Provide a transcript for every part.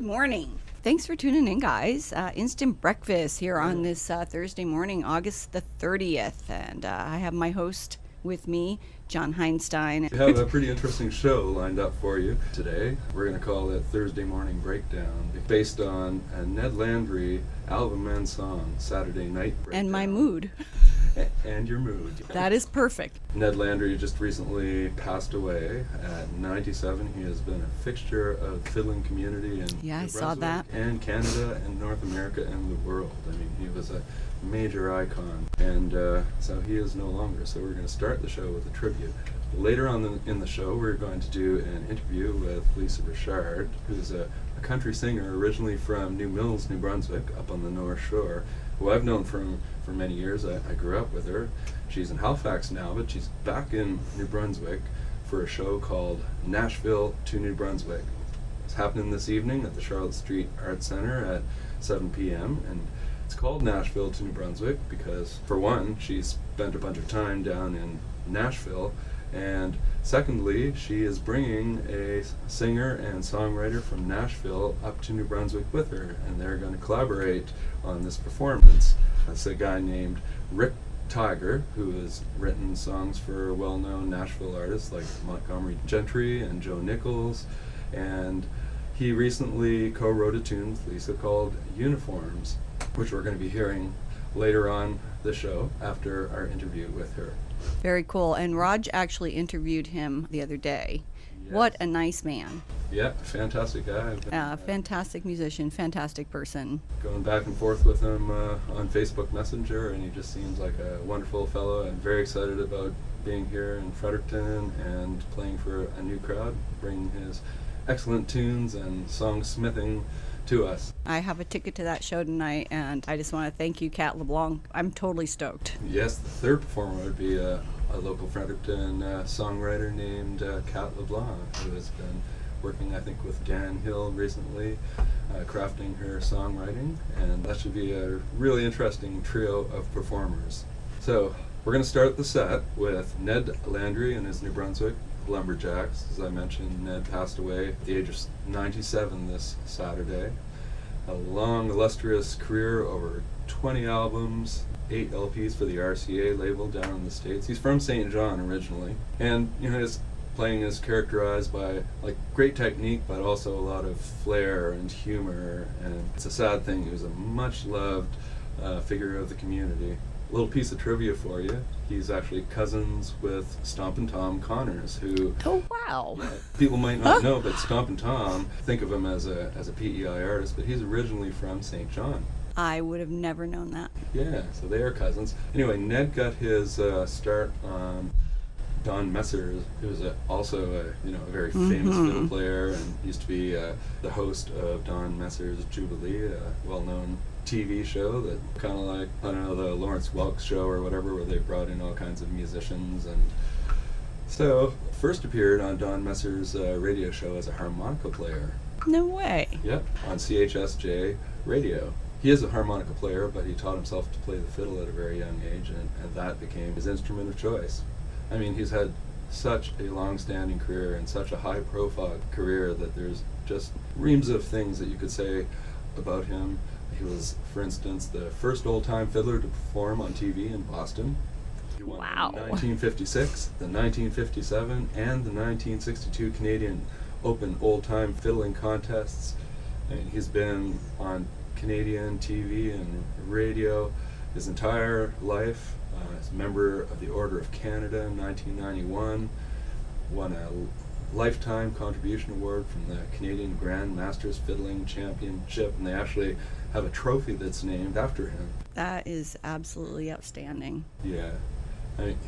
morning. Thanks for tuning in, guys. Instant breakfast here on this Thursday morning, August the 30th. And I have my host with me, John Heinstein. We have a pretty interesting show lined up for you today. We're going to call it Thursday Morning Breakdown, based on a Ned Landry album and song, Saturday Night Breakdown. And my mood. And your mood. That is perfect. Ned Landry just recently passed away at 97. He has been a fixture of the fiddling community in New I saw Brunswick that. and Canada and North America and the world. I mean, he was a major icon, and so he is no longer. So we're going to start the show with a tribute. Later on in the show, we're going to do an interview with Lisa Richard, who's a country singer originally from New Mills, New Brunswick, up on the North Shore, who I've known for many years. I grew up with her. She's in Halifax now, but she's back in New Brunswick for a show called Nashville to New Brunswick. It's happening this evening at the Charlotte Street Arts Center at 7 p.m. and it's called Nashville to New Brunswick because, for one, she spent a bunch of time down in Nashville, and secondly, she is bringing a singer and songwriter from Nashville up to New Brunswick with her, and they're going to collaborate on this performance. That's a guy named Rick Tiger, who has written songs for well-known Nashville artists like Montgomery Gentry and Joe Nichols, and he recently co-wrote a tune with Lisa called Uniforms, which we're going to be hearing later on the show after our interview with her. Very cool. And Raj actually interviewed him the other day. Yes. What a nice man. Yeah, fantastic guy. I've been, fantastic musician, fantastic person. going back and forth with him on Facebook Messenger, and he just seems like a wonderful fellow. I'm very excited about being here in Fredericton and playing for a new crowd, bringing his excellent tunes and songsmithing to us. I have a ticket to that show tonight, and I just want to thank you, Kat Leblanc. I'm totally stoked. Yes, the third performer would be a local Fredericton songwriter named Kat Leblanc, who has been working, I think, with Dan Hill recently, crafting her songwriting, and that should be a really interesting trio of performers. So we're going to start the set with Ned Landry and his New Brunswick Lumberjacks. As I mentioned, Ned passed away at the age of 97 this Saturday. A long, illustrious career, over 20 albums, 8 LPs for the RCA label down in the States. He's from St. John originally, and his playing is characterized by great technique, but also a lot of flair and humor, and it's a sad thing. He was a much loved figure of the community. A little piece of trivia for you. He's actually cousins with Stompin' Tom Connors, who... Oh, wow. People might not know, but Stompin' Tom, think of him as a PEI artist, but he's originally from St. John. I would have never known that. Yeah, so they are cousins. Anyway, Ned got his start on Don Messers, who was also a very famous fiddle player, and used to be the host of Don Messers' Jubilee, a well-known TV show that kind of like, I don't know, the Lawrence Welk show or whatever, where they brought in all kinds of musicians. And so first appeared on Don Messers' radio show as a harmonica player. No way. Yep, on CHSR Radio. He is a harmonica player, but he taught himself to play the fiddle at a very young age, and that became his instrument of choice. I mean, he's had such a long-standing career and such a high-profile career that there's just reams of things that you could say about him. He was, for instance, the first old-time fiddler to perform on TV in Boston. He won the 1956, the 1957, and the 1962 Canadian Open old-time fiddling contests. And he's been on Canadian TV and radio his entire life. He's a member of the Order of Canada in 1991, won a Lifetime Contribution Award from the Canadian Grand Masters Fiddling Championship, and they actually have a trophy that's named after him. That is absolutely outstanding. Yeah.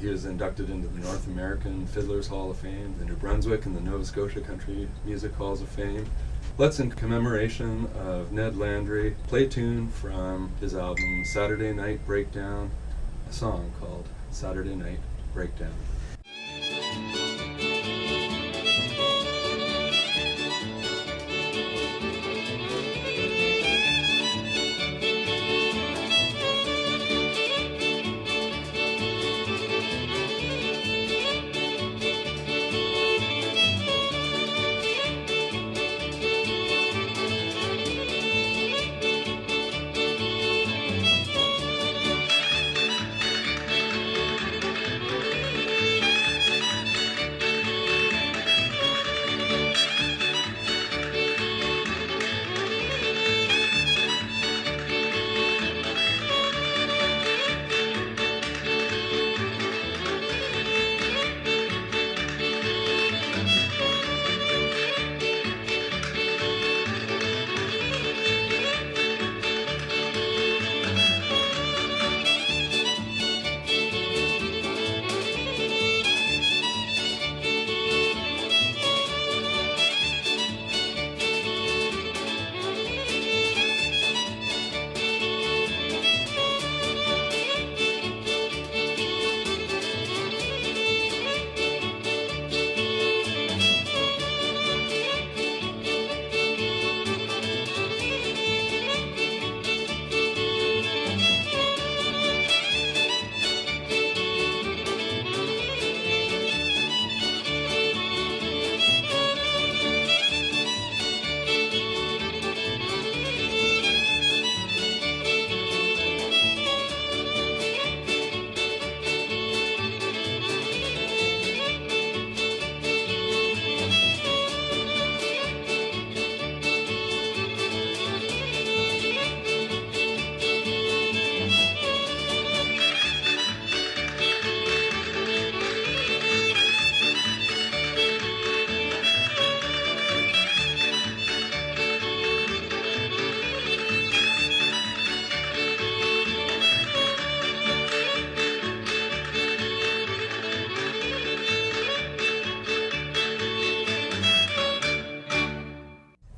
He was inducted into the North American Fiddlers Hall of Fame, the New Brunswick and the Nova Scotia Country Music Halls of Fame. Let's, in commemoration of Ned Landry, play a tune from his album Saturday Night Breakdown, a song called Saturday Night Breakdown.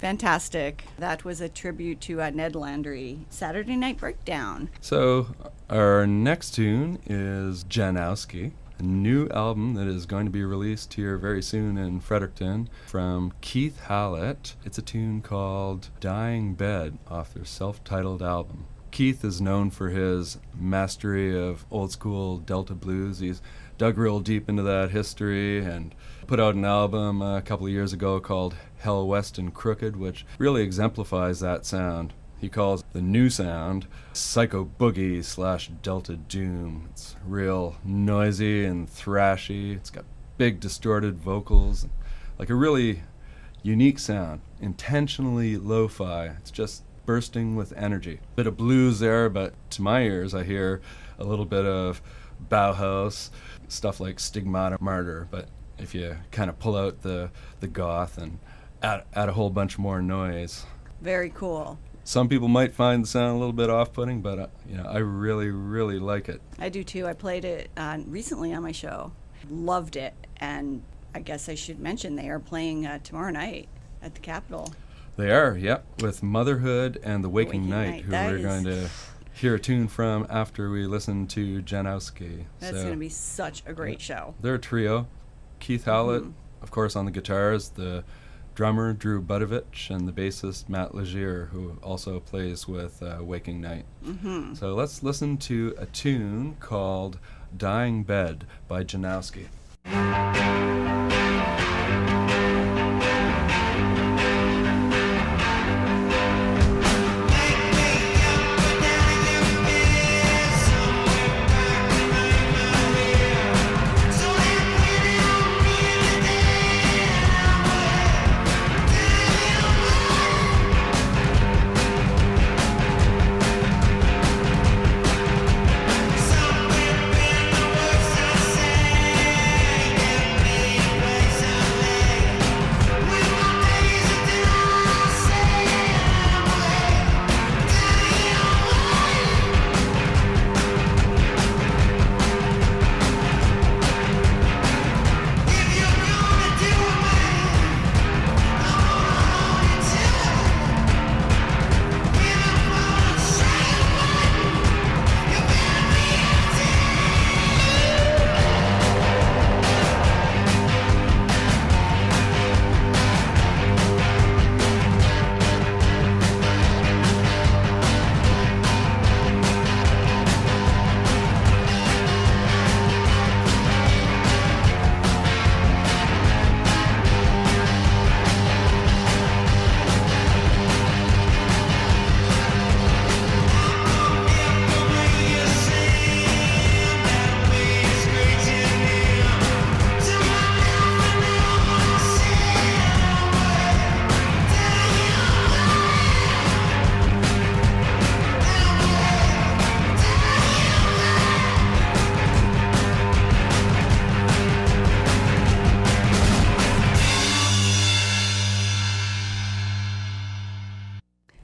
Fantastic. That was a tribute to Ned Landry, Saturday Night Breakdown. So our next tune is Janowski, a new album that is going to be released here very soon in Fredericton from Keith Hallett. It's a tune called Dying Bed off their self-titled album. Keith is known for his mastery of old school Delta blues. He's dug real deep into that history and put out an album a couple of years ago called Hell West and Crooked, which really exemplifies that sound. He calls the new sound Psycho Boogie / Delta Doom. It's real noisy and thrashy. It's got big distorted vocals, like a really unique sound, intentionally lo-fi. It's just bursting with energy. Bit of blues there, but to my ears I hear a little bit of Bauhaus, stuff like Stigmata Martyr, but if you kind of pull out the goth and add a whole bunch more noise. Very cool. Some people might find the sound a little bit off-putting, but I really, really like it. I do too. I played it recently on my show. Loved it, and I guess I should mention they are playing tomorrow night at the Capitol. They are, yep, with Motherhood and The Waking Night, who we're going to hear a tune from after we listen to Janowski. That's going to be such a great show. They're a trio. Keith Hallett, of course, on the guitars, the drummer Drew Budovich, and the bassist Matt Legier, who also plays with Waking Night. So let's listen to a tune called Dying Bed by Janowski.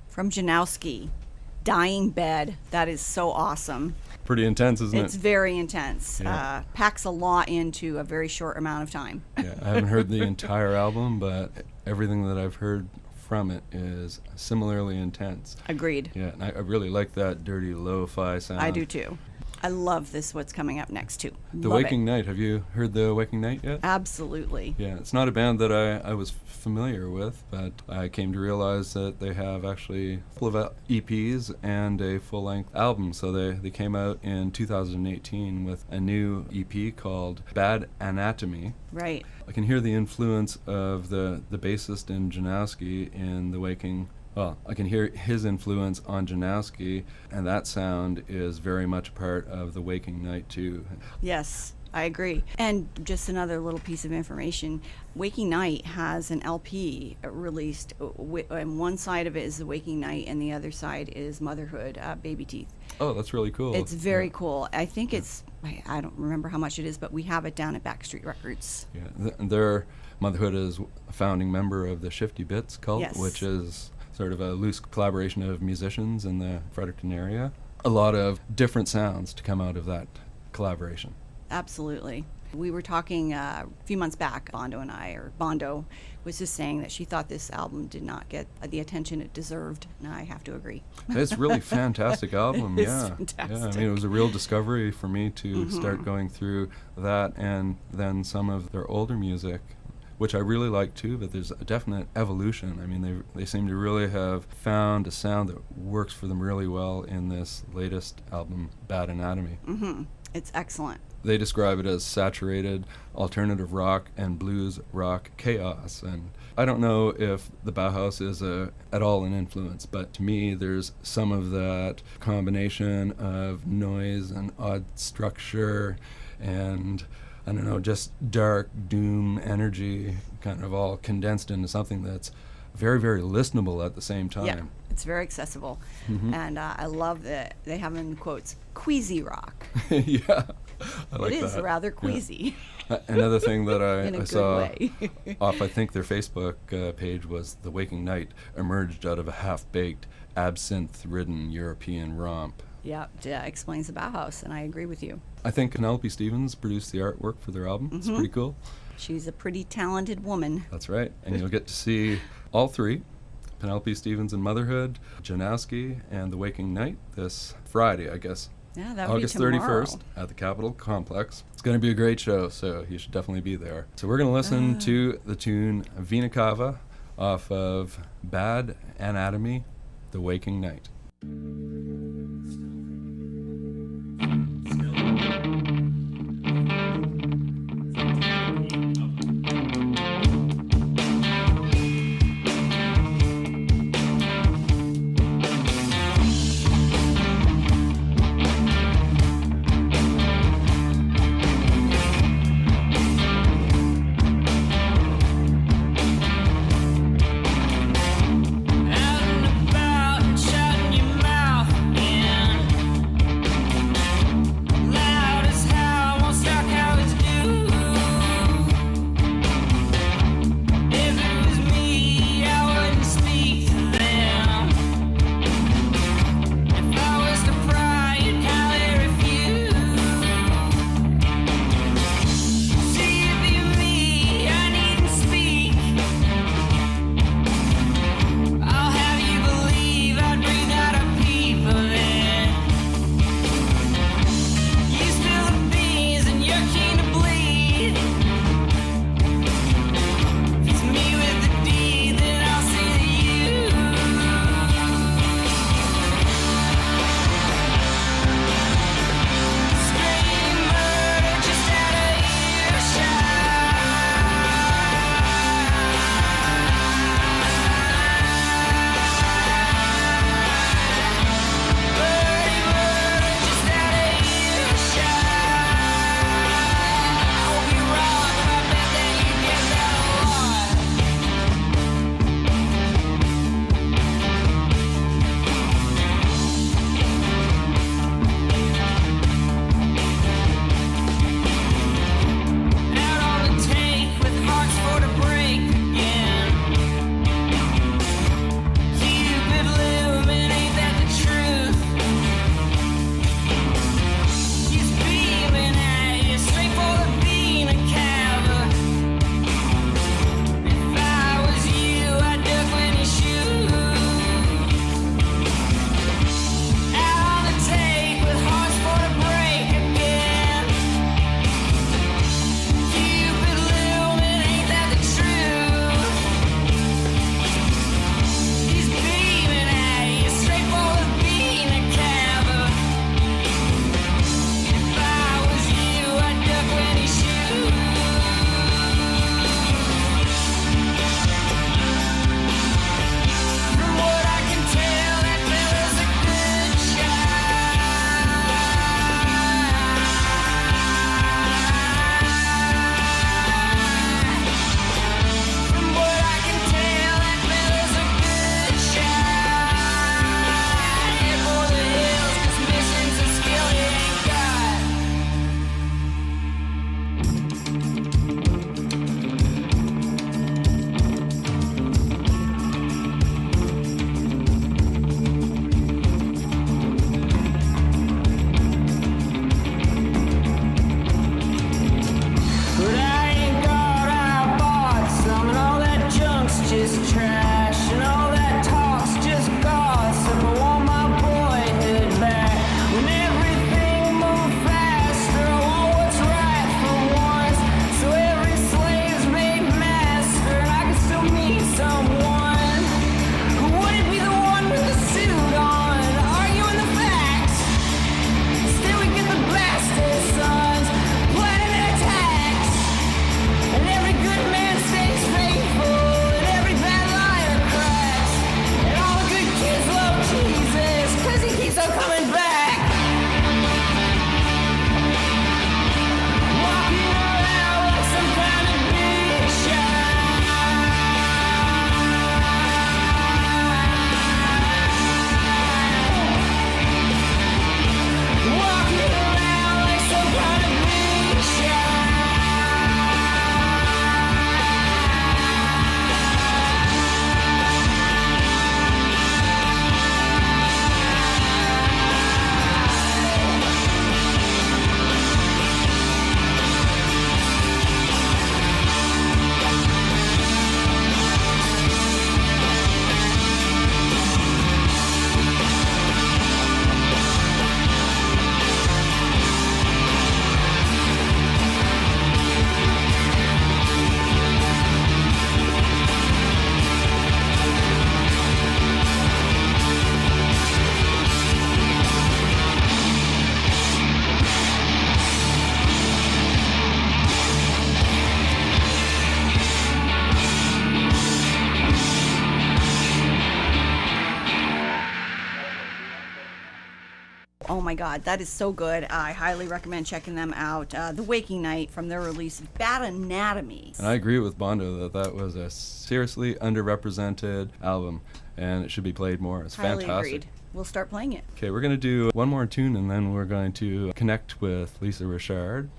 From Janowski, Dying Bed. That is so awesome. Pretty intense, isn't it? It's very intense. Yeah. Packs a lot into a very short amount of time. Yeah, I haven't heard the entire album, but everything that I've heard from it is similarly intense. Agreed. Yeah, and I really like that dirty lo-fi sound. I do too. I love this, what's coming up next too. The Love Waking it. Night. Have you heard The Waking Night yet? Absolutely. Yeah, it's not a band that I was familiar with, but I came to realize that they have actually a couple of EPs and a full-length album. So they came out in 2018 with a new EP called Bad Anatomy. Right. I can hear the influence of the bassist in Janowski in The Waking. Well, I can hear his influence on Janowski, and that sound is very much part of The Waking Night too. Yes, I agree. And just another little piece of information, Waking Night has an LP released, and one side of it is The Waking Night, and the other side is Motherhood, Baby Teeth. Oh, that's really cool. It's very cool. I think it's, I don't remember how much it is, but we have it down at Backstreet Records. Yeah, their Motherhood is a founding member of the Shifty Bits cult, Yes. which is sort of a loose collaboration of musicians in the Fredericton area. A lot of different sounds to come out of that collaboration. Absolutely. We were talking a few months back, Bondo was just saying that she thought this album did not get the attention it deserved, and I have to agree. It's a really fantastic album, It's yeah. fantastic. Yeah, I mean, it was a real discovery for me to start going through that and then some of their older music, which I really like too, but there's a definite evolution. I mean, they seem to really have found a sound that works for them really well in this latest album, Bad Anatomy. It's excellent. They describe it as saturated alternative rock and blues rock chaos. And I don't know if the Bauhaus is at all an influence, but to me there's some of that combination of noise and odd structure and, I don't know, just dark doom energy kind of all condensed into something that's very, very listenable at the same time. Yeah, it's very accessible. And I love that they have in quotes, queasy rock. Yeah, I like that. It is rather Yeah. queasy. Another thing that In a I good saw way. off, I think, their Facebook page was The Waking Night emerged out of a half-baked, absinthe-ridden European romp. Yeah, explains the Bauhaus, and I agree with you. I think Penelope Stevens produced the artwork for their album. It's pretty cool. She's a pretty talented woman. That's right. And you'll get to see all three, Penelope Stevens in Motherhood, Janowski, and The Waking Night, this Friday, I guess. Yeah, that would August be tomorrow. 31st at the Capitol Complex. It's going to be a great show, so you should definitely be there. So we're going to listen to the tune Vena Cava off of Bad Anatomy, The Waking Night. Out and about, shutting your mouth. my God, that is so good. I highly recommend checking them out. The Waking Night from their release, Bad Anatomy. And I agree with Bondo that was a seriously underrepresented album, and it should be played more. It's Highly fantastic. agreed. We'll start playing it. Okay, we're going to do one more tune, and then we're going to connect with Lisa Richard.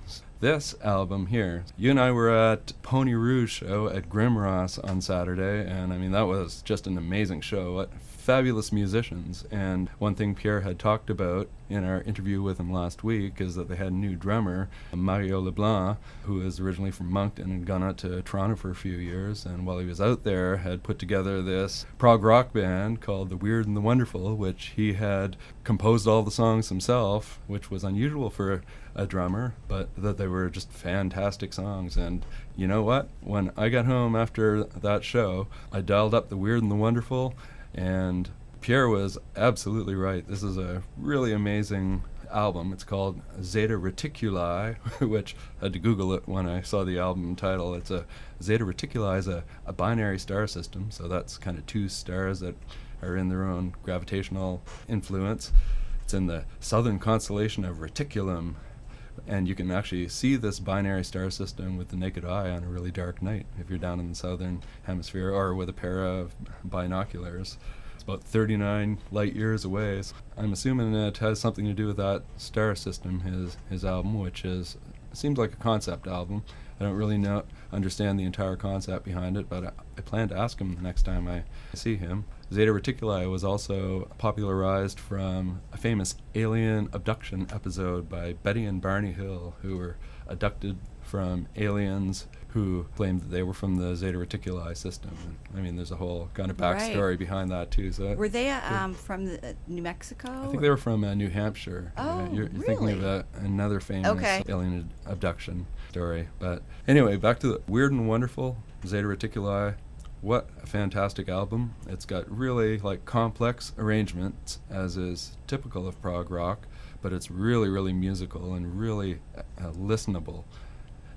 This album here, you and I were at Pony Rouge show at Grimross on Saturday, and I mean, that was just an amazing show. What fabulous musicians. And one thing Pierre had talked about in our interview with him last week is that they had a new drummer, Mario Leblanc, who is originally from Moncton and gone out to Toronto for a few years, and while he was out there had put together this prog rock band called The Weird and the Wonderful, which he had composed all the songs himself, which was unusual for a drummer, but that they were just fantastic songs. And you know what? When I got home after that show, I dialed up The Weird and the Wonderful, and Pierre was absolutely right. This is a really amazing album. It's called Zeta Reticuli, which I had to Google it when I saw the album title. It's a Zeta Reticuli is a binary star system, so that's kind of two stars that are in their own gravitational influence. It's in the southern constellation of Reticulum, and you can actually see this binary star system with the naked eye on a really dark night if you're down in the southern hemisphere or with a pair of binoculars. It's about 39 light years away. So I'm assuming it has something to do with that star system, his album, which seems like a concept album. I don't really understand the entire concept behind it, but I plan to ask him next time I see him. Zeta Reticuli was also popularized from a famous alien abduction episode by Betty and Barney Hill, who were abducted from aliens who claimed that they were from the Zeta Reticuli system. And, I mean, there's a whole kind of backstory behind that, too. So were they from New Mexico? I think they were from New Hampshire. Oh, you're really? thinking of another famous alien abduction story. But anyway, back to the Weird and Wonderful, Zeta Reticuli. What a fantastic album. It's got really complex arrangements, as is typical of prog rock, but it's really, really musical and really listenable.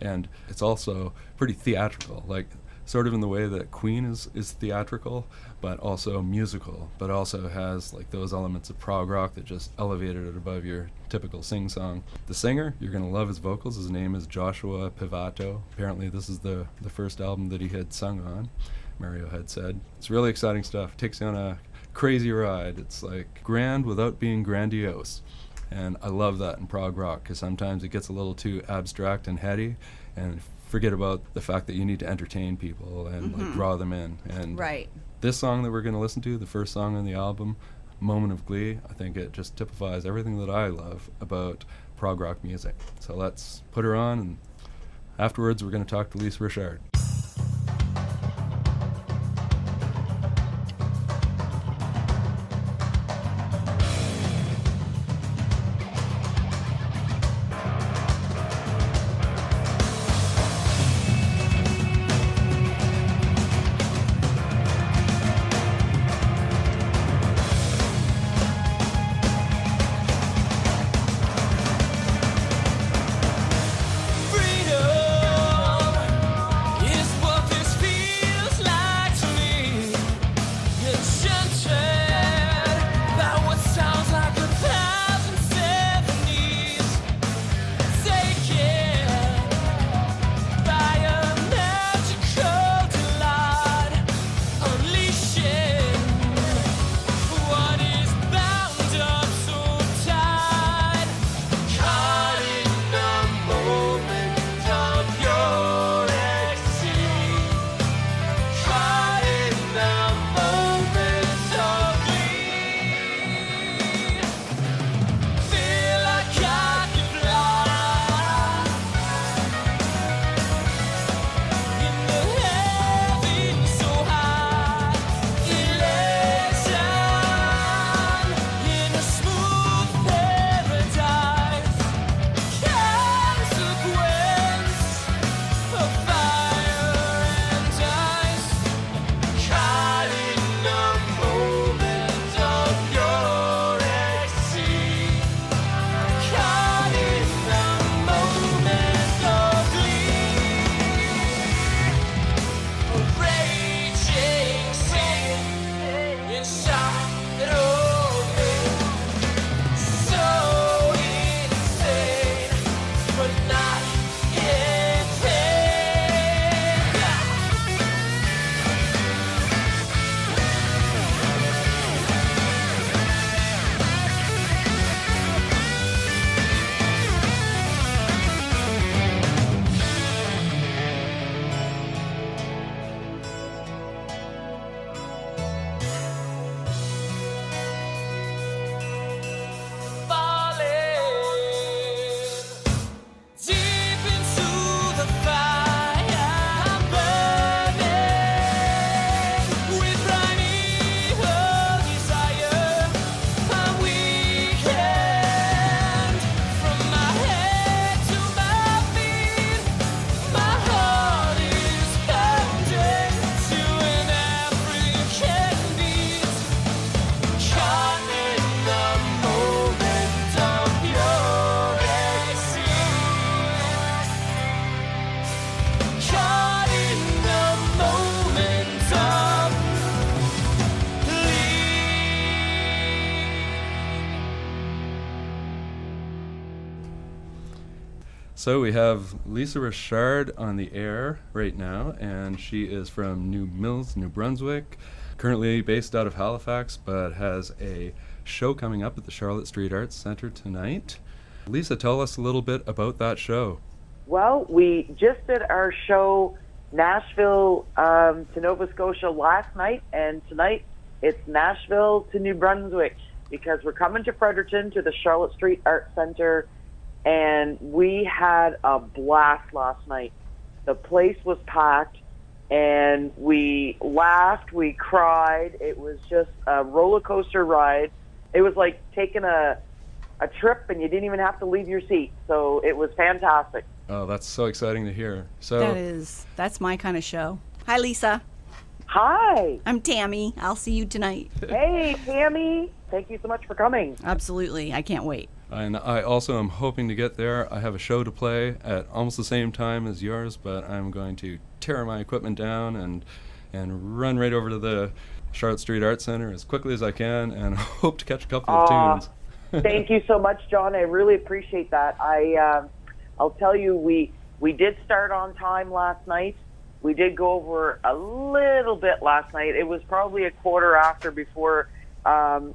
And it's also pretty theatrical, sort of in the way that Queen is theatrical, but also musical, but also has those elements of prog rock that just elevated it above your typical sing-song. The singer, you're going to love his vocals. His name is Joshua Pivato. Apparently this is the first album that he had sung on, Mario had said. It's really exciting stuff. It takes you on a crazy ride. It's grand without being grandiose. And I love that in prog rock, because sometimes it gets a little too abstract and heady, and forget about the fact that you need to entertain people and draw them in. And this song that we're going to listen to, the first song on the album, Moment of Glee, I think it just typifies everything that I love about prog rock music. So let's put her on, and afterwards we're going to talk to Lisa Richard. Freedom So we have Lisa Richard on the air right now, and she is from New Mills, New Brunswick, currently based out of Halifax, but has a show coming up at the Charlotte Street Arts Centre tonight. Lisa, tell us a little bit about that show. Well, we just did our show Nashville to Nova Scotia last night, and tonight it's Nashville to New Brunswick, because we're coming to Fredericton to the Charlotte Street Arts Centre. And we had a blast last night. The place was packed, and we laughed, we cried. It was just a roller coaster ride. It was like taking a trip, and you didn't even have to leave your seat. So it was fantastic. Oh, that's so exciting to hear. So That's my kind of show. Hi, Lisa. Hi. I'm Tammie. I'll see you tonight. Hey, Tammie. Thank you so much for coming. Absolutely. I can't wait. And I also am hoping to get there. I have a show to play at almost the same time as yours, but I'm going to tear my equipment down and run right over to the Charlotte Street Arts Centre as quickly as I can, and hope to catch a couple of tunes. Thank you so much, John. I really appreciate that. I'll tell you, we did start on time last night. We did go over a little bit last night. It was probably a quarter after before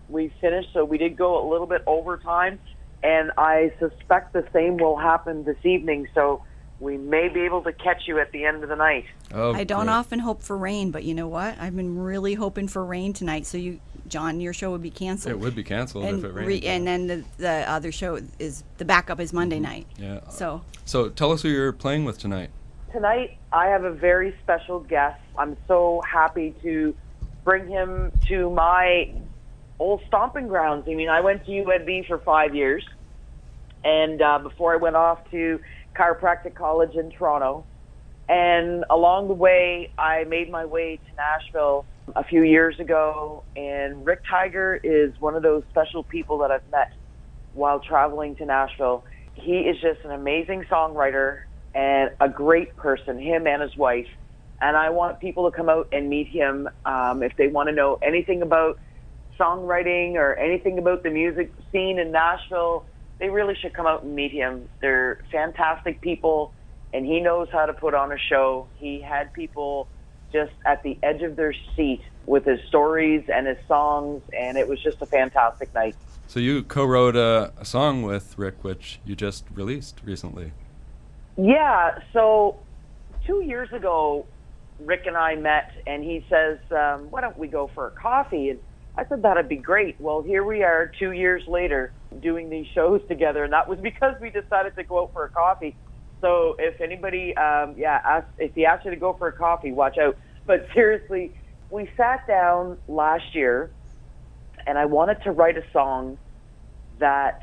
we finished, so we did go a little bit over time. And I suspect the same will happen this evening, so we may be able to catch you at the end of the night. Oh, I don't great. often hope for rain, but you know what? I've been really hoping for rain tonight, so John, your show would be canceled. It would be canceled if it rained. And then the other show the backup is Monday night. Yeah. So tell us who you're playing with tonight. Tonight, I have a very special guest. I'm so happy to bring him to my old stomping grounds. I mean, I went to UNB for 5 years, and before I went off to chiropractic college in Toronto. And along the way, I made my way to Nashville a few years ago, and Rick Tiger is one of those special people that I've met while traveling to Nashville. He is just an amazing songwriter and a great person, him and his wife. And I want people to come out and meet him if they want to know anything about songwriting or anything about the music scene in Nashville. They really should come out and meet him. They're fantastic people, and he knows how to put on a show. He had people just at the edge of their seat with his stories and his songs, and it was just a fantastic night. So you co-wrote a song with Rick, which you just released recently. Yeah, so 2 years ago, Rick and I met, and he says, why don't we go for a coffee? And I said, that'd be great. Well, here we are 2 years later doing these shows together, and that was because we decided to go out for a coffee. So if anybody, if he asks you to go for a coffee, watch out. But seriously, we sat down last year, and I wanted to write a song that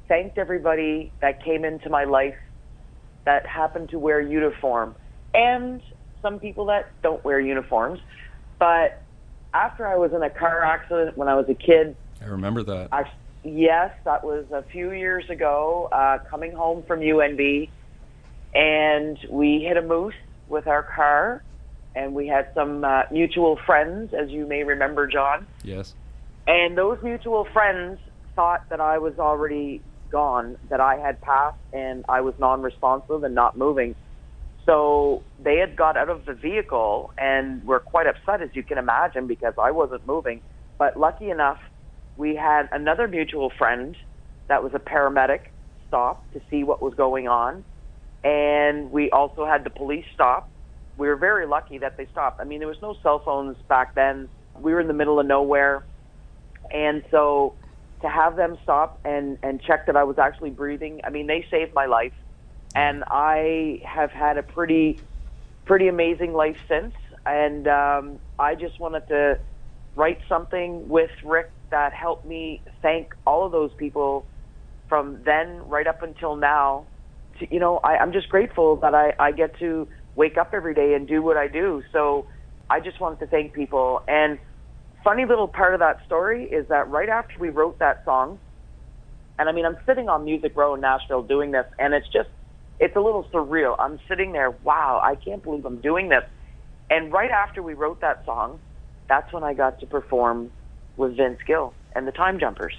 thanked everybody that came into my life that happened to wear uniform, and some people that don't wear uniforms. But after I was in a car accident when I was a kid. I remember that. Yes, that was a few years ago, coming home from UNB. And we hit a moose with our car, and we had some mutual friends, as you may remember, John. Yes. And those mutual friends thought that I was already gone, that I had passed, and I was non-responsive and not moving. So they had got out of the vehicle and were quite upset, as you can imagine, because I wasn't moving. But lucky enough, we had another mutual friend that was a paramedic stop to see what was going on. And we also had the police stop. We were very lucky that they stopped. I mean, there was no cell phones back then. We were in the middle of nowhere. And so to have them stop and check that I was actually breathing, I mean, they saved my life. And I have had a pretty amazing life since. And I just wanted to write something with Rick that helped me thank all of those people from then right up until now. I'm just grateful that I get to wake up every day and do what I do. So I just wanted to thank people. And funny little part of that story is that right after we wrote that song, and I mean, I'm sitting on Music Row in Nashville doing this, and it's a little surreal. I'm sitting there, wow, I can't believe I'm doing this. And right after we wrote that song, that's when I got to perform with Vince Gill and the Time Jumpers.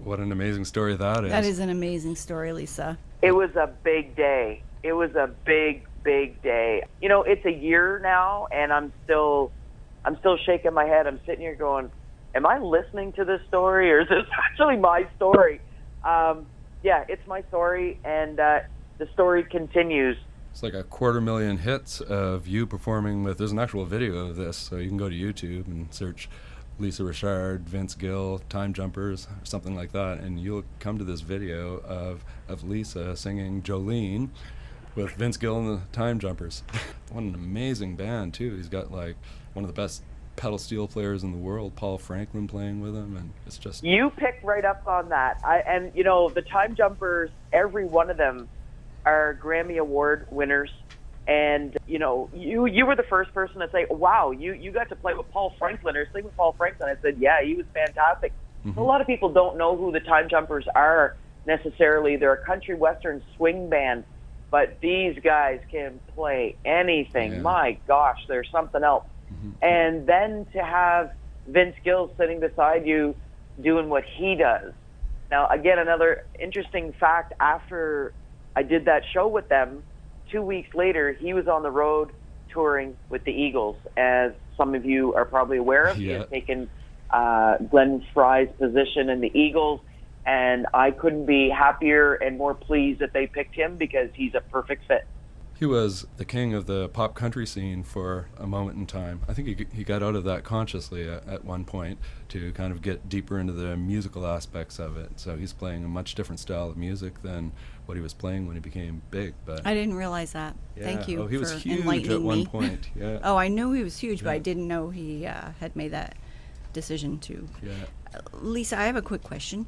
What an amazing story that is. That is an amazing story, Lisa. It was a big day. It was a big day. You know, it's a year now, and I'm still shaking my head. I'm sitting here going, am I listening to this story, or is this actually my story? Yeah, it's my story, and the story continues. It's like 250,000 hits of you performing with, there's an actual video of this, so you can go to YouTube and search Lisa Richard, Vince Gill, Time Jumpers, or something like that, and you'll come to this video of Lisa singing Jolene with Vince Gill and the Time Jumpers. What an amazing band, too. He's got like one of the best pedal steel players in the world, Paul Franklin, playing with him, and it's just... You picked right up on that. And, you know, the Time Jumpers, every one of them are Grammy Award winners. And, you know, you were the first person to say, wow, you got to play with Paul Franklin or sing with Paul Franklin. I said, yeah, he was fantastic. Mm-hmm. A lot of people don't know who the Time Jumpers are necessarily. They're a country western swing band, but these guys can play anything. Yeah. My gosh, they're something else. Mm-hmm. And then to have Vince Gill sitting beside you doing what he does. Now, again, another interesting fact, after I did that show with them, 2 weeks later, he was on the road touring with the Eagles. As some of you are probably aware of, he has taken Glenn Fry's position in the Eagles, and I couldn't be happier and more pleased that they picked him because he's a perfect fit. He was the king of the pop country scene for a moment in time. I think he got out of that consciously at one point to kind of get deeper into the musical aspects of it. So he's playing a much different style of music than what he was playing when he became big. But I didn't realize that. Yeah. Thank you he was for huge enlightening at one me. point. Yeah. Oh, I knew he was huge, but I didn't know he had made that decision to. Yeah. Lisa, I have a quick question.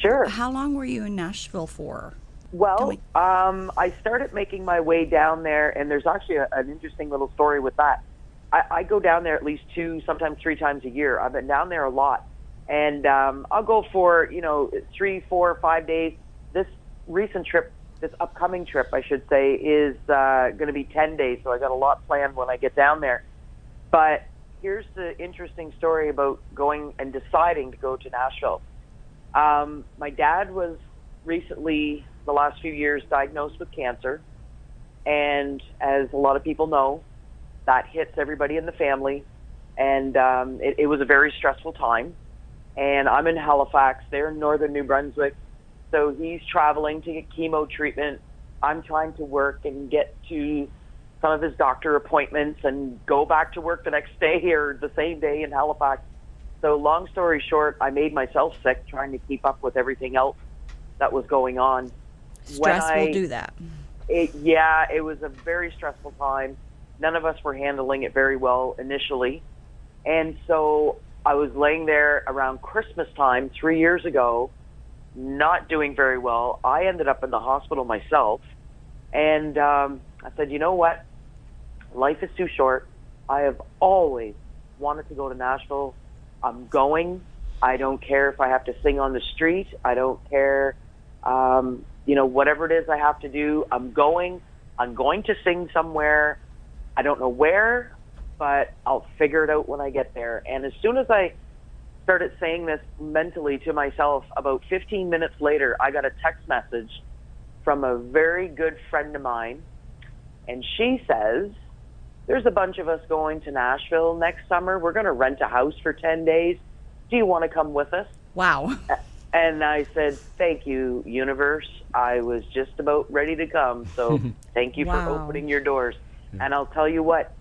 Sure. How long were you in Nashville for? Well, I started making my way down there, and there's actually an interesting little story with that. I go down there at least 2, sometimes 3 times a year. I've been down there a lot. And I'll go for, 3, 4, 5 days. This recent trip, this upcoming trip, I should say, is going to be 10 days, so I got a lot planned when I get down there. But here's the interesting story about going and deciding to go to Nashville. My dad was recently, the last few years, diagnosed with cancer. And as a lot of people know, that hits everybody in the family. And it was a very stressful time. And I'm in Halifax, they're in northern New Brunswick. So he's traveling to get chemo treatment. I'm trying to work and get to some of his doctor appointments and go back to work the next day or the same day in Halifax. So long story short, I made myself sick trying to keep up with everything else that was going on. Stress will do that. It was a very stressful time. None of us were handling it very well initially. And so I was laying there around Christmas time 3 years ago, not doing very well. I ended up in the hospital myself. And I said, you know what? Life is too short. I have always wanted to go to Nashville. I'm going. I don't care if I have to sing on the street. I don't care, whatever it is I have to do. I'm going. I'm going to sing somewhere. I don't know where, but I'll figure it out when I get there. And as soon as I started saying this mentally to myself, about 15 minutes later, I got a text message from a very good friend of mine. And she says, there's a bunch of us going to Nashville next summer. We're going to rent a house for 10 days. Do you want to come with us? Wow. And I said, thank you, universe. I was just about ready to come. So thank you for opening your doors. Yeah. And I'll tell you what,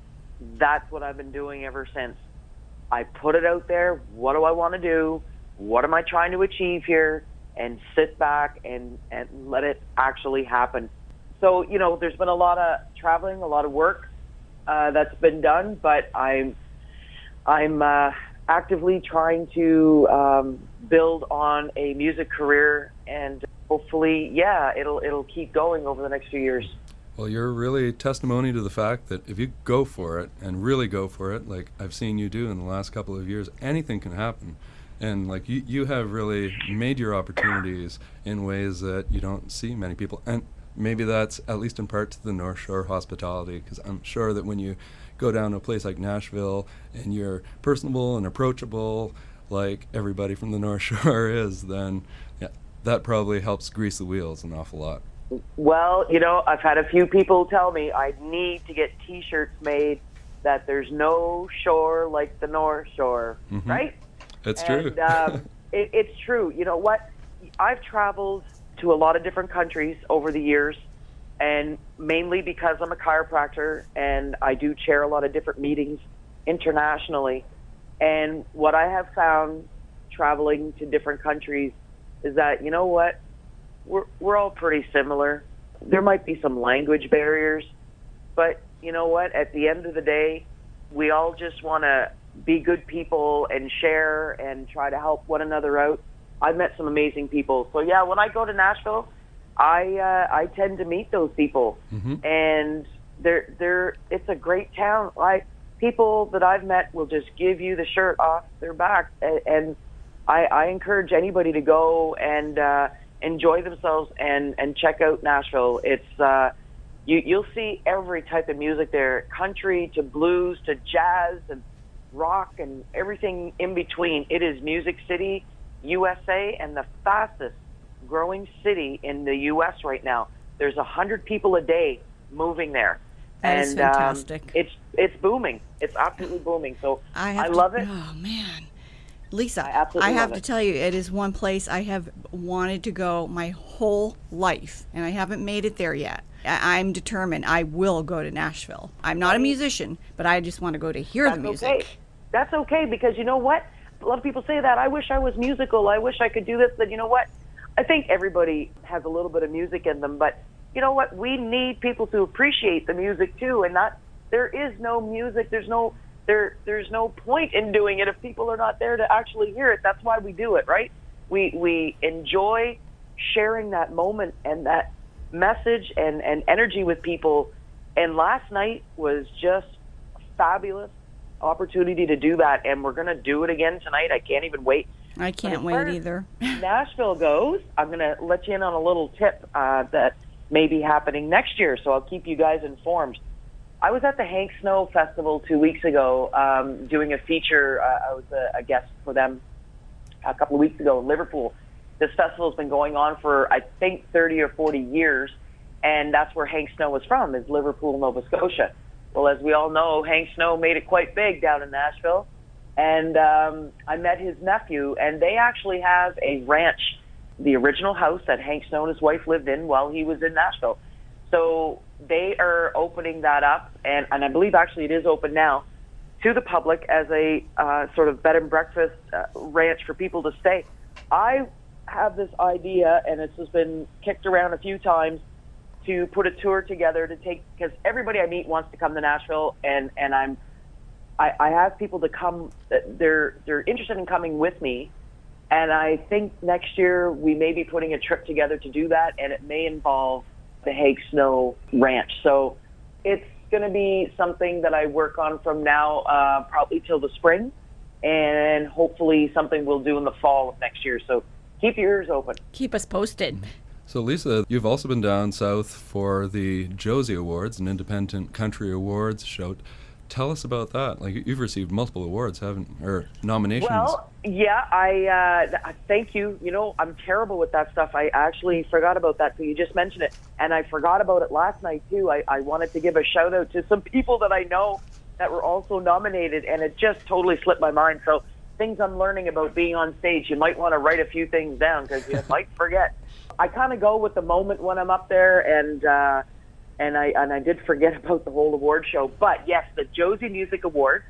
that's what I've been doing ever since. I put it out there. What do I want to do? What am I trying to achieve here? And sit back and let it actually happen. So, there's been a lot of traveling, a lot of work that's been done, but I'm actively trying to build on a music career, and hopefully, it'll keep going over the next few years. Well, you're really testimony to the fact that if you go for it and really go for it, like I've seen you do in the last couple of years, anything can happen. And like you have really made your opportunities in ways that you don't see many people. And maybe that's at least in part to the North Shore hospitality, because I'm sure that when you go down to a place like Nashville and you're personable and approachable like everybody from the North Shore is, then that probably helps grease the wheels an awful lot. Well, I've had a few people tell me I need to get T-shirts made that there's no shore like the North Shore, right? It's true. It's true. You know what? I've traveled to a lot of different countries over the years, and mainly because I'm a chiropractor and I do chair a lot of different meetings internationally. And what I have found traveling to different countries is that, you know what? We're all pretty similar. There might be some language barriers, but you know what? At the end of the day, we all just want to be good people and share and try to help one another out. I've met some amazing people. So yeah, when I go to Nashville, I tend to meet those people, and it's a great town. People that I've met will just give you the shirt off their back, and I encourage anybody to go and enjoy themselves and check out Nashville. It's you'll see every type of music there, country to blues to jazz and rock and everything in between. It is Music City, USA, and the fastest growing city in the U.S. right now. There's 100 people a day moving there. That is fantastic. It's booming. It's absolutely booming. So I love it. Oh man, Lisa, I have to tell you, it is one place I have wanted to go my whole life, and I haven't made it there yet. I'm determined. I will go to Nashville. I'm not a musician, but I just want to go to hear the music. Okay. That's okay, because you know what? A lot of people say that. I wish I was musical. I wish I could do this. But you know what? I think everybody has a little bit of music in them. But you know what? We need people to appreciate the music too, and not. There is no music. There's no point in doing it if people are not there to actually hear it. That's why we do it, right? We enjoy sharing that moment and that message and energy with people. And last night was just a fabulous opportunity to do that, and we're going to do it again tonight. I can't even wait. I can't wait either. Nashville goes, I'm going to let you in on a little tip that may be happening next year, so I'll keep you guys informed. I was at the Hank Snow Festival 2 weeks ago doing a feature. I was a guest for them a couple of weeks ago in Liverpool. This festival's been going on for, I think, 30 or 40 years, and that's where Hank Snow is from, is Liverpool, Nova Scotia. Well, as we all know, Hank Snow made it quite big down in Nashville, and I met his nephew, and they actually have a ranch, the original house that Hank Snow and his wife lived in while he was in Nashville. So they are opening that up, and I believe actually it is open now, to the public as a sort of bed and breakfast ranch for people to stay. I have this idea, and this has been kicked around a few times, to put a tour together to take, because everybody I meet wants to come to Nashville, and I have people to come. They're interested in coming with me, and I think next year we may be putting a trip together to do that, and it may involve the Hank Snow Ranch. So it's going to be something that I work on from now probably till the spring, and hopefully something we'll do in the fall of next year. So keep your ears open. Keep us posted. So Lisa, you've also been down south for the Josie Awards, an independent country awards show. Tell us about that. Like, you've received multiple awards, nominations? Well, yeah, I thank you. You know, I'm terrible with that stuff. I actually forgot about that, so you just mentioned it. And I forgot about it last night, too. I wanted to give a shout-out to some people that I know that were also nominated, and it just totally slipped my mind. So things I'm learning about being on stage, you might want to write a few things down, because you might forget. I kind of go with the moment when I'm up there, and I did forget about the whole award show. But yes, the Josie Music Award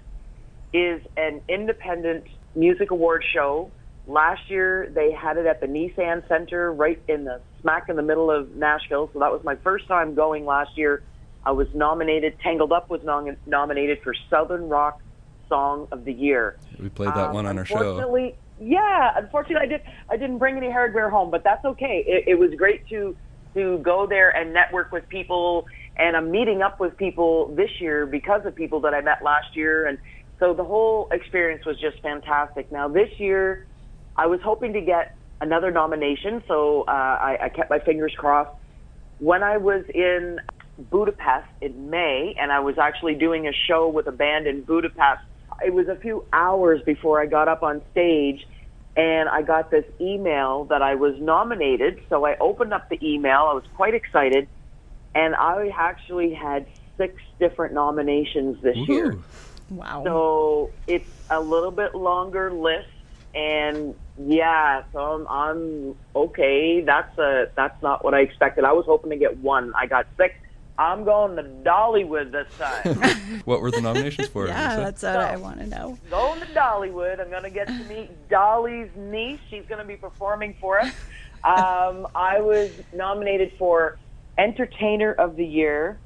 is an independent music award show. Last year they had it at the Nissan Center, right in the smack in the middle of Nashville. So that was my first time going last year. I was nominated. Tangled Up was nominated for Southern Rock Song of the Year. We played that one on our show. Yeah, unfortunately I didn't bring any hardware home, but that's okay. It was great to go there and network with people, and I'm meeting up with people this year because of people that I met last year, and so the whole experience was just fantastic. Now this year I was hoping to get another nomination, so I kept my fingers crossed. When I was in Budapest in May, and I was actually doing a show with a band in Budapest, it was a few hours before I got up on stage, and I got this email that I was nominated. So I opened up the email. I was quite excited, and I actually had 6 different nominations this year. Wow. So it's a little bit longer list, and yeah, so I'm okay. That's not what I expected. I was hoping to get 1. I got 6. I'm going to Dollywood this time. What were the nominations for? Yeah, Lisa? that's what I want to know. Going to Dollywood. I'm going to get to meet Dolly's niece. She's going to be performing for us. I was nominated for Entertainer of the Year,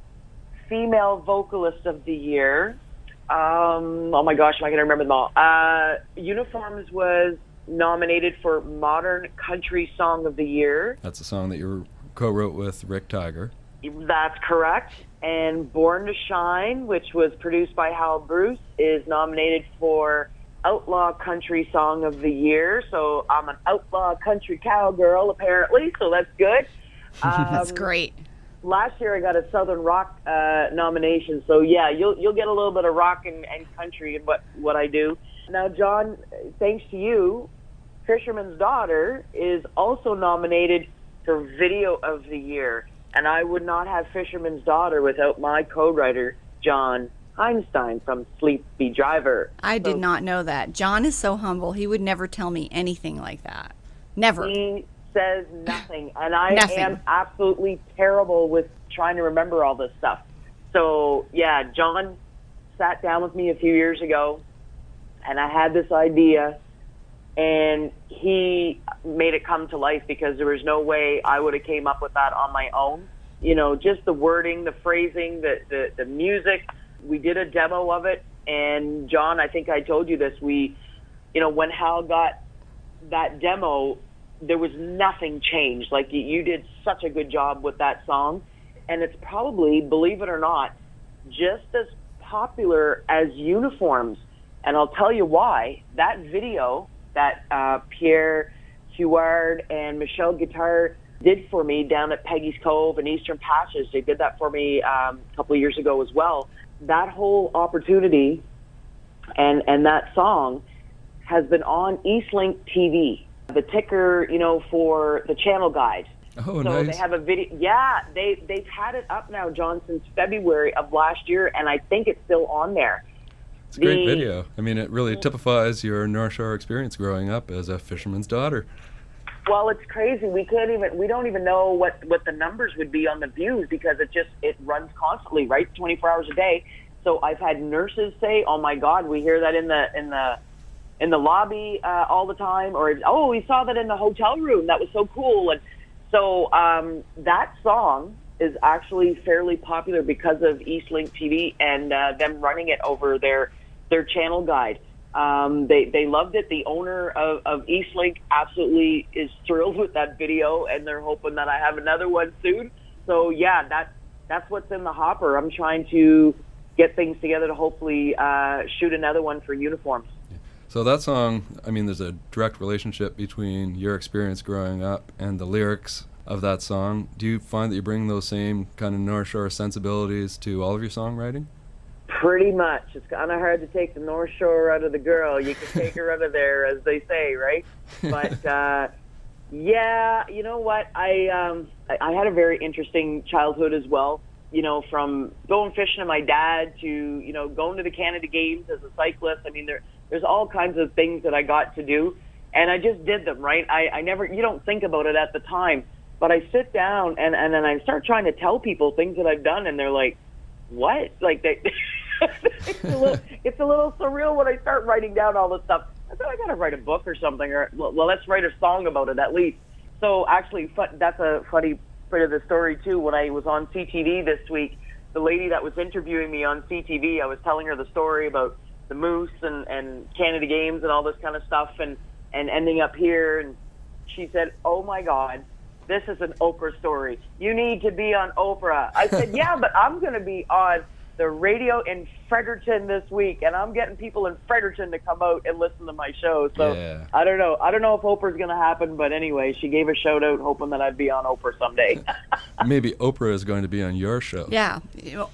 Female Vocalist of the Year. Oh my gosh, am I going to remember them all? Uniforms was nominated for Modern Country Song of the Year. That's a song that you co-wrote with Rick Tiger. That's correct. And Born to Shine, which was produced by Hal Bruce, is nominated for Outlaw Country Song of the Year. So I'm an outlaw country cowgirl, apparently, so that's good. That's great. Last year I got a Southern Rock nomination, so yeah, you'll get a little bit of rock and country in what I do. Now, John, thanks to you, Fisherman's Daughter is also nominated for Video of the Year. And I would not have Fisherman's Daughter without my co-writer, John Heinstein from Sleepy Driver. I did not know that. John is so humble. He would never tell me anything like that. Never. He says nothing. And I Nothing. am absolutely terrible with trying to remember all this stuff. So, yeah, John sat down with me a few years ago, and I had this idea, and he made it come to life because there was no way I would have came up with that on my own. You know, just the wording, the phrasing, the music. We did a demo of it, and John, I think I told you this, when Hal got that demo, there was nothing changed. Like, you did such a good job with that song, and it's probably, believe it or not, just as popular as Uniforms. And I'll tell you why. That video that Pierre Hayward and Michelle Guitar did for me down at Peggy's Cove and Eastern Patches, they did that for me a couple of years ago as well. That whole opportunity and that song has been on Eastlink TV, the ticker, for the channel guide. Oh, so nice. They have a video. Yeah, they've had it up now, John, since February of last year, and I think it's still on there. It's a great video. I mean, it really typifies your North Shore experience growing up as a fisherman's daughter. Well, it's crazy. We don't even know what the numbers would be on the views because it runs constantly, right? 24 hours a day. So I've had nurses say, "Oh my God, we hear that in the lobby all the time," or "Oh, we saw that in the hotel room. That was so cool." And so that song is actually fairly popular because of Eastlink TV and them running it over their channel guide. They loved it. The owner of Eastlink absolutely is thrilled with that video, and they're hoping that I have another one soon. So yeah, that's what's in the hopper. I'm trying to get things together to hopefully shoot another one for Uniforms. So that song, I mean, there's a direct relationship between your experience growing up and the lyrics of that song. Do you find that you bring those same kind of North Shore sensibilities to all of your songwriting? Pretty much. It's kind of hard to take the North Shore out of the girl. You can take her out of there, as they say, right? But yeah, you know what? I had a very interesting childhood as well. From going fishing with my dad to going to the Canada Games as a cyclist. I mean, there's all kinds of things that I got to do, and I just did them. Right? You don't think about it at the time, but I sit down and then I start trying to tell people things that I've done, and they're like, "What?" Like they. It's a little surreal when I start writing down all this stuff. I thought I got to write a book or something, or well, let's write a song about it at least. So actually, that's a funny bit of the story too. When I was on CTV this week, the lady that was interviewing me on CTV, I was telling her the story about the moose and Canada Games and all this kind of stuff, and ending up here, and she said, "Oh my God, this is an Oprah story. You need to be on Oprah." I said, "Yeah, but I'm going to be on the radio in Fredericton this week, and I'm getting people in Fredericton to come out and listen to my show. So Yeah. I don't know if Oprah's going to happen, but anyway, she gave a shout out hoping that I'd be on Oprah someday. Maybe Oprah is going to be on your show. Yeah,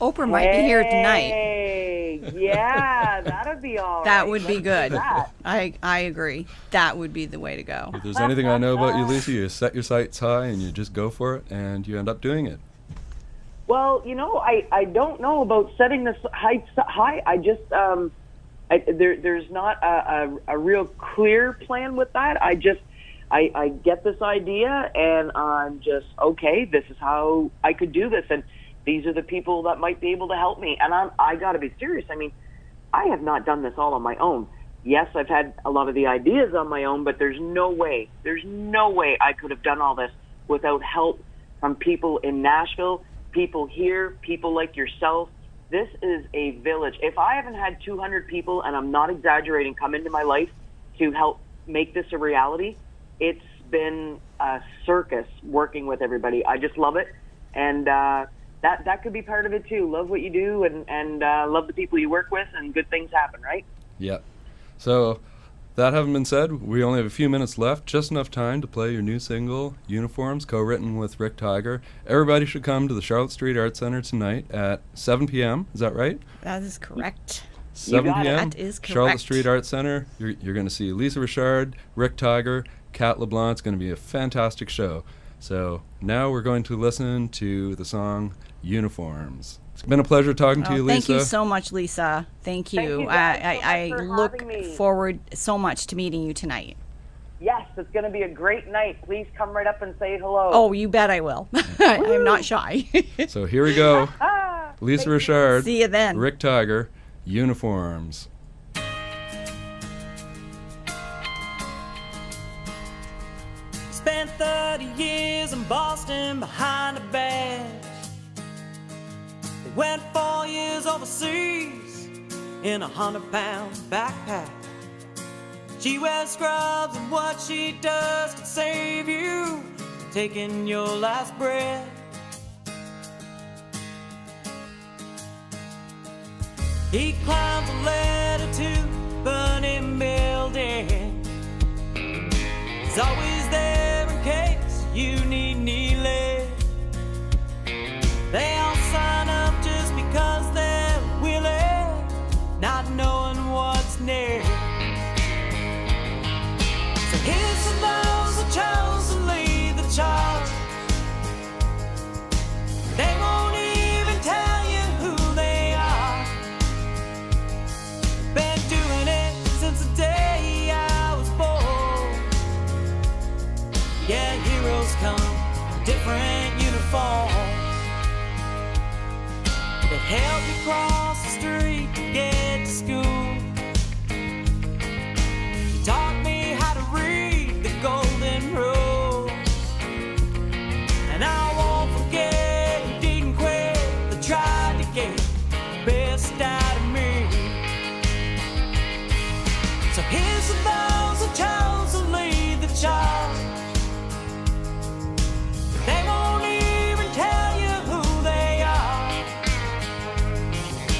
Oprah might be here tonight. Hey, yeah, that'd be all right. That would be good. That. I agree. That would be the way to go. If there's anything I know about you, Lisa, you set your sights high and you just go for it, and you end up doing it. Well, I don't know about setting the heights high. I just there's not a real clear plan with that. I get this idea, and I'm just, okay, this is how I could do this, and these are the people that might be able to help me. And I got to be serious. I mean, I have not done this all on my own. Yes, I've had a lot of the ideas on my own, but there's no way I could have done all this without help from people in Nashville, people here, people like yourself. This is a village. If I haven't had 200 people, and I'm not exaggerating, come into my life to help make this a reality, it's been a circus working with everybody. I just love it, and that could be part of it too. Love what you do, and love the people you work with, and good things happen, right? Yeah. So, that having been said, we only have a few minutes left, just enough time to play your new single, Uniforms, co-written with Rick Tiger. Everybody should come to the Charlotte Street Arts Center tonight at 7 p.m. Is that right? That is correct. 7 p.m. That is correct. Charlotte Street Arts Center. You're going to see Lisa Richard, Rick Tiger, Kat LeBlanc. It's going to be a fantastic show. So now we're going to listen to the song Uniforms. It's been a pleasure talking to you, Lisa. Thank you so much, Lisa. Thank you. Thank you guys I so much for look having me. forward so much to meeting you tonight. Yes, it's going to be a great night. Please come right up and say hello. Oh, you bet I will. I'm not shy. So here we go. Lisa Thank you. Richard, See you then. Rick Tiger, Uniforms. Spent 30 years in Boston behind a badge. They went 4 years overseas in a 100-pound backpack. She wears scrubs, and what she does can save you taking your last breath. He climbs a ladder to burning building. He's always there in case you need kneeling. They all sign up just because they're willing, not knowing what's next. So here's to those who chose to lead the charge. They won't even tell you who they are. Been doing it since the day I was born. Yeah, heroes come in different uniforms. They help you cross the street to get to school. She taught me how to read the golden rule. And I won't forget who didn't quit, that tried to get the best out of me. So here's to those who chose to lead the charge. They won't even tell you who they are.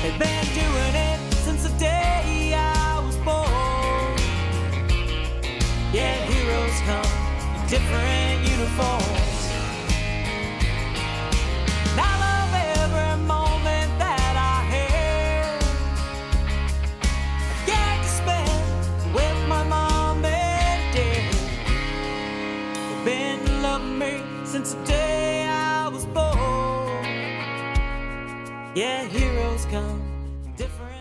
They've been doing it since the day I was born. Yeah, heroes come in different uniforms. And I love every moment that I had. I get to spend with my mom and dad. They've been loving me since the day I was born. Yeah, heroes come different.